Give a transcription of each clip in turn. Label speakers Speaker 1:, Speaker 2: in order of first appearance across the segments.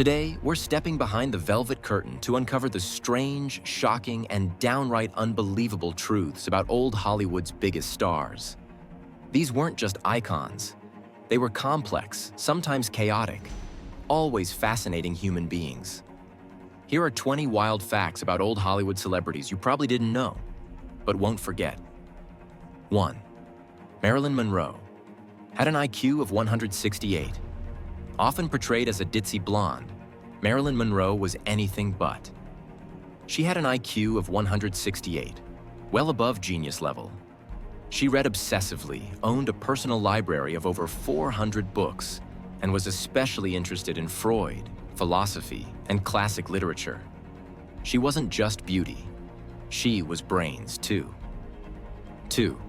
Speaker 1: Today, we're stepping behind the velvet curtain to uncover the strange, shocking, and downright unbelievable truths about old Hollywood's biggest stars. These weren't just icons. They were complex, sometimes chaotic, always fascinating human beings. Here are 20 wild facts about old Hollywood celebrities you probably didn't know, but won't forget. 1. Marilyn Monroe had an IQ of 168. Often portrayed as a ditzy blonde, Marilyn Monroe was anything but. She had an IQ of 168, well above genius level. She read obsessively, owned a personal library of over 400 books, and was especially interested in Freud, philosophy, and classic literature. She wasn't just beauty. She was brains, too. 2.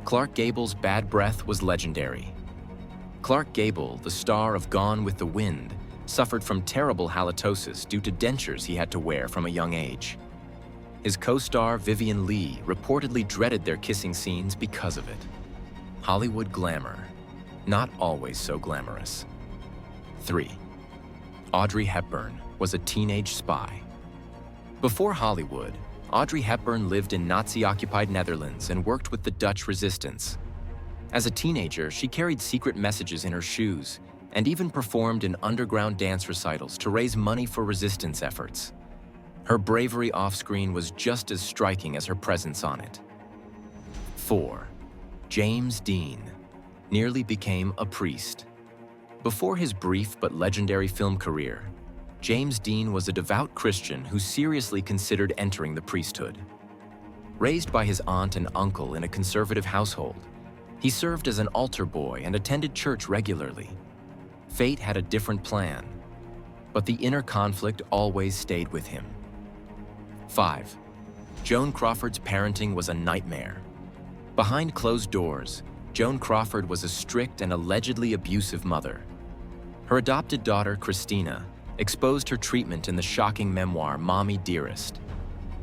Speaker 1: Clark Gable's bad breath was legendary. Clark Gable, the star of Gone with the Wind, suffered from terrible halitosis due to dentures he had to wear from a young age. His co-star Vivien Leigh reportedly dreaded their kissing scenes because of it. Hollywood glamour, not always so glamorous. 3. Audrey Hepburn was a teenage spy. Before Hollywood, Audrey Hepburn lived in Nazi-occupied Netherlands and worked with the Dutch resistance. As a teenager, she carried secret messages in her shoes and even performed in underground dance recitals to raise money for resistance efforts. Her bravery off-screen was just as striking as her presence on it. 4. James Dean nearly became a priest. Before his brief but legendary film career, James Dean was a devout Christian who seriously considered entering the priesthood. Raised by his aunt and uncle in a conservative household, he served as an altar boy and attended church regularly. Fate had a different plan, but the inner conflict always stayed with him. 5. Joan Crawford's parenting was a nightmare. Behind closed doors, Joan Crawford was a strict and allegedly abusive mother. Her adopted daughter, Christina, exposed her treatment in the shocking memoir, Mommy Dearest.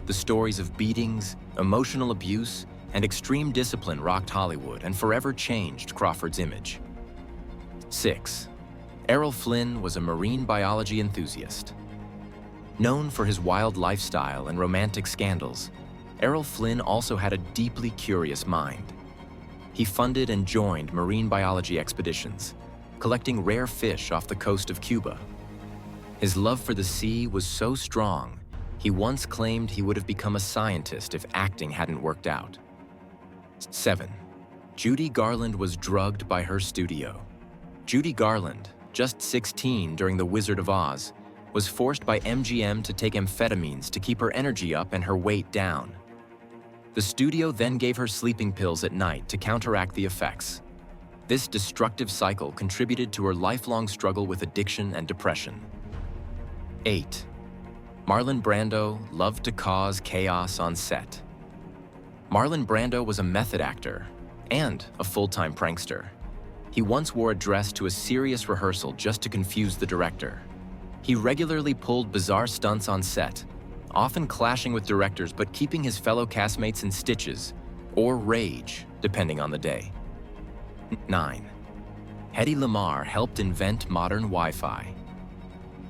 Speaker 1: The stories of beatings, emotional abuse, and extreme discipline rocked Hollywood and forever changed Crawford's image. 6. Errol Flynn was a marine biology enthusiast. Known for his wild lifestyle and romantic scandals, Errol Flynn also had a deeply curious mind. He funded and joined marine biology expeditions, collecting rare fish off the coast of Cuba. His love for the sea was so strong, he once claimed he would have become a scientist if acting hadn't worked out. 7. Judy Garland was drugged by her studio. Judy Garland, just 16 during The Wizard of Oz, was forced by MGM to take amphetamines to keep her energy up and her weight down. The studio then gave her sleeping pills at night to counteract the effects. This destructive cycle contributed to her lifelong struggle with addiction and depression. 8. Marlon Brando loved to cause chaos on set. Marlon Brando was a method actor and a full-time prankster. He once wore a dress to a serious rehearsal just to confuse the director. He regularly pulled bizarre stunts on set, often clashing with directors but keeping his fellow castmates in stitches or rage, depending on the day. 9. Hedy Lamarr helped invent modern Wi-Fi.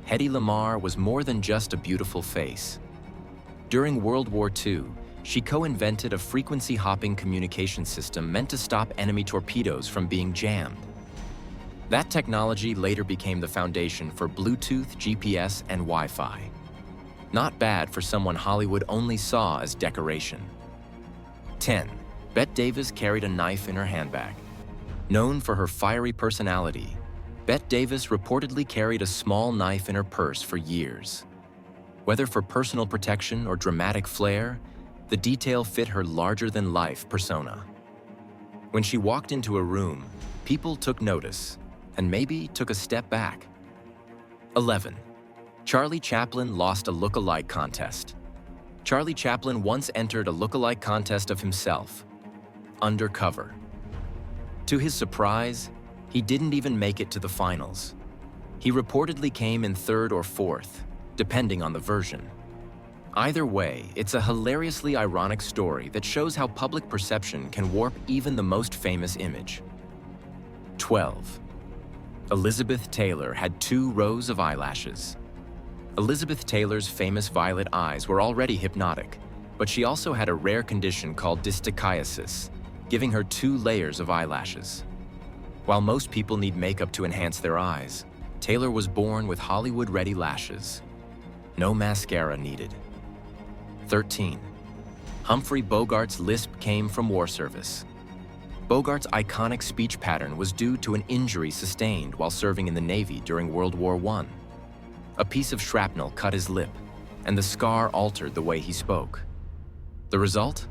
Speaker 1: Hedy Lamarr was more than just a beautiful face. During World War II, she co-invented a frequency-hopping communication system meant to stop enemy torpedoes from being jammed. That technology later became the foundation for Bluetooth, GPS, and Wi-Fi. Not bad for someone Hollywood only saw as decoration. 10. Bette Davis carried a knife in her handbag. Known for her fiery personality, Bette Davis reportedly carried a small knife in her purse for years. Whether for personal protection or dramatic flair, the detail fit her larger-than-life persona. When she walked into a room, people took notice and maybe took a step back. 11. Charlie Chaplin lost a look-alike contest. Charlie Chaplin once entered a look-alike contest of himself, undercover. To his surprise, he didn't even make it to the finals. He reportedly came in third or fourth, depending on the version. Either way, it's a hilariously ironic story that shows how public perception can warp even the most famous image. 12. Elizabeth Taylor had 2 rows of eyelashes. Elizabeth Taylor's famous violet eyes were already hypnotic, but she also had a rare condition called dystichiasis, giving her 2 layers of eyelashes. While most people need makeup to enhance their eyes, Taylor was born with Hollywood-ready lashes. No mascara needed. 13. Humphrey Bogart's lisp came from war service. Bogart's iconic speech pattern was due to an injury sustained while serving in the Navy during World War I. A piece of shrapnel cut his lip, and the scar altered the way he spoke. The result?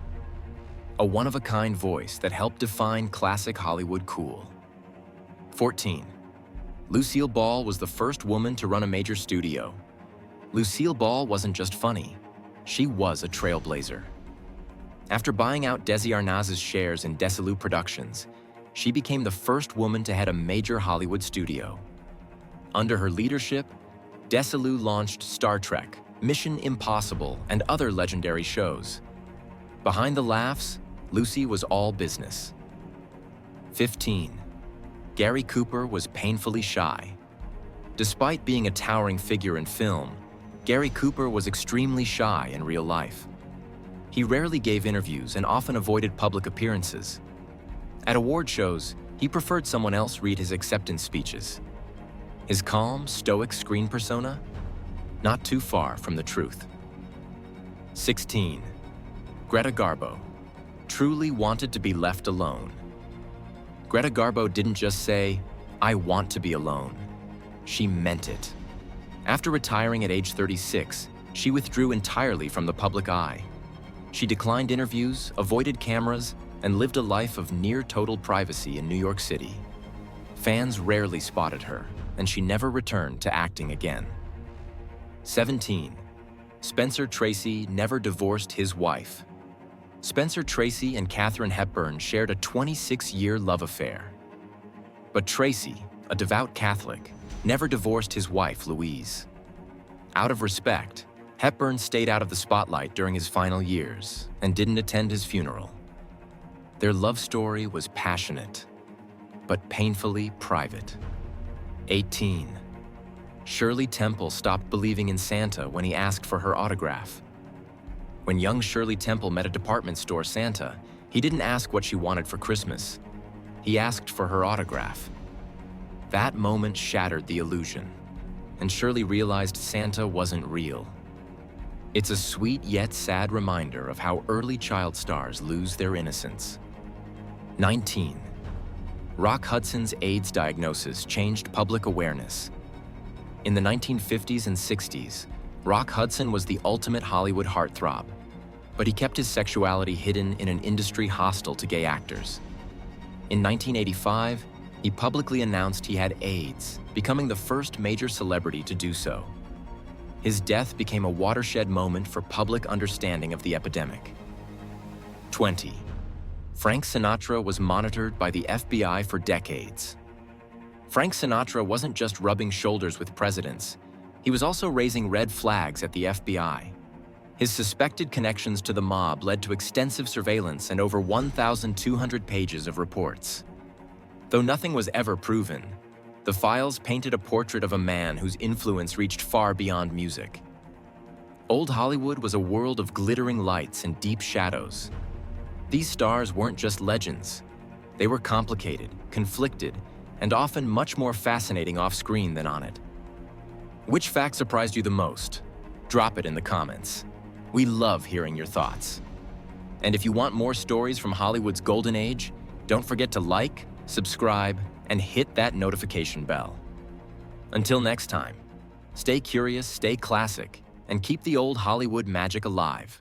Speaker 1: A one-of-a-kind voice that helped define classic Hollywood cool. 14. Lucille Ball was the first woman to run a major studio. Lucille Ball wasn't just funny, she was a trailblazer. After buying out Desi Arnaz's shares in Desilu Productions, she became the first woman to head a major Hollywood studio. Under her leadership, Desilu launched Star Trek, Mission Impossible, and other legendary shows. Behind the laughs, Lucy was all business. 15. Gary Cooper was painfully shy. Despite being a towering figure in film, Gary Cooper was extremely shy in real life. He rarely gave interviews and often avoided public appearances. At award shows, he preferred someone else read his acceptance speeches. His calm, stoic screen persona? Not too far from the truth. 16. Greta Garbo truly wanted to be left alone. Greta Garbo didn't just say, "I want to be alone." She meant it. After retiring at age 36, she withdrew entirely from the public eye. She declined interviews, avoided cameras, and lived a life of near-total privacy in New York City. Fans rarely spotted her, and she never returned to acting again. 17. Spencer Tracy never divorced his wife. Spencer Tracy and Katharine Hepburn shared a 26-year love affair. But Tracy, a devout Catholic, never divorced his wife, Louise. Out of respect, Hepburn stayed out of the spotlight during his final years and didn't attend his funeral. Their love story was passionate, but painfully private. 18. Shirley Temple stopped believing in Santa when he asked for her autograph. When young Shirley Temple met a department store Santa, he didn't ask what she wanted for Christmas. He asked for her autograph. That moment shattered the illusion, and Shirley realized Santa wasn't real. It's a sweet yet sad reminder of how early child stars lose their innocence. 19. Rock Hudson's AIDS diagnosis changed public awareness. In the 1950s and 60s, Rock Hudson was the ultimate Hollywood heartthrob, but he kept his sexuality hidden in an industry hostile to gay actors. In 1985, he publicly announced he had AIDS, becoming the first major celebrity to do so. His death became a watershed moment for public understanding of the epidemic. 20. Frank Sinatra was monitored by the FBI for decades. Frank Sinatra wasn't just rubbing shoulders with presidents, he was also raising red flags at the FBI. His suspected connections to the mob led to extensive surveillance and over 1,200 pages of reports. Though nothing was ever proven, the files painted a portrait of a man whose influence reached far beyond music. Old Hollywood was a world of glittering lights and deep shadows. These stars weren't just legends. They were complicated, conflicted, and often much more fascinating off-screen than on it. Which fact surprised you the most? Drop it in the comments. We love hearing your thoughts. And if you want more stories from Hollywood's golden age, don't forget to like, subscribe, and hit that notification bell. Until next time, stay curious, stay classic, and keep the old Hollywood magic alive.